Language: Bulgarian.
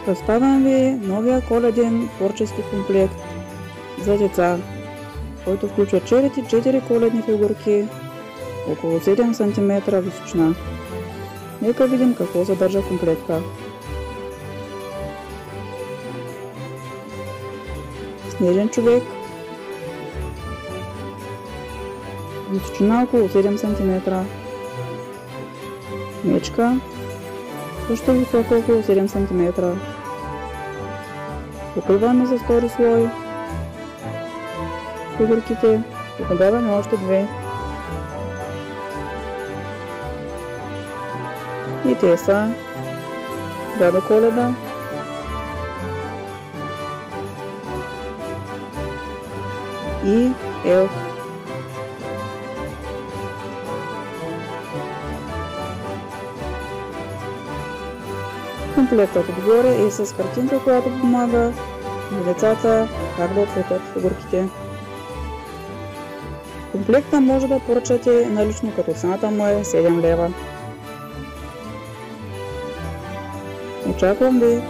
Представям ви новия коледен творчески комплект за деца, който включва 4 коледни фигурки, около 7 см височина. Нека видим какво съдържа комплекта. Снежен човек, височина около 7 см. Мечка, също висока около 7 см. Покриваме с втори слой фигурките и добавяме още 2. И те са Дядо Коледа, и елф. Комплектът отгоре е с картинка, която помага на децата как да отцветят фигурките. Комплекта може да поръчате налично, като цената му е 7 лева. Очаквам ви